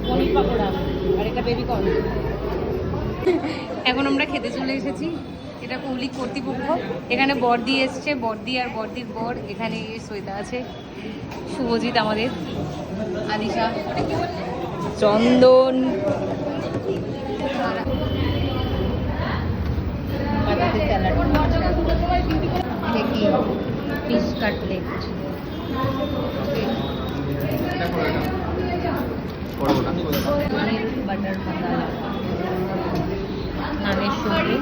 পনির পাকোড়া আর এটা baby corn. এখন আমরা খেতে চলে এসেছি। এটা মৌলিক কর্তৃপক্ষ। এখানে বর্দি এসছে, বর্দি আর বর্দির বর। এখানে সৈদা আছে, শুভজিৎ আমাদের, আলিশা, চন্দন, স্যালাড, ফিশ কাটলেট, বাটার মশলা, নানের সঙ্গে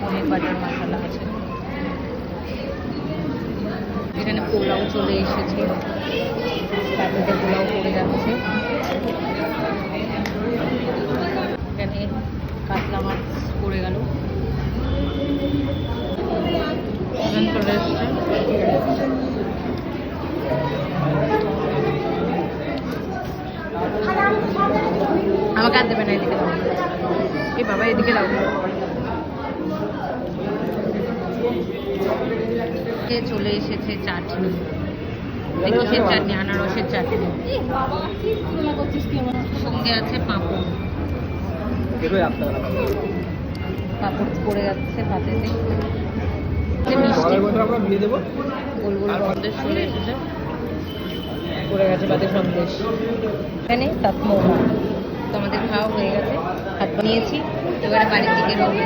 অনেক বাটার মশলা আছে। এখানে পোলাও চলে এসেছে, পাতাতে পোলাও পড়ে যাচ্ছে। এখানে কাতলা মাছ পড়ে গেল। চলে এসছে আমাকে আর দেবে না, এদিকে দাও। এই বাবা এদিকে দাও। চলে এসেছে চাটনি। কিসের চাটনি? আনারসের চাটনি। সঙ্গে আছে পাঁপড়। পাঁপড় পড়ে যাচ্ছে ভাতেতে। গোল গোল সন্দেশ চলে এসেছে, পড়ে গেছে পাতে সন্দেশ। এখানে তাপমৌমা। তো আমাদের খাওয়া হয়ে গেছে, হাত বানিয়েছি। এবারে বাড়ির দিকে রওনা।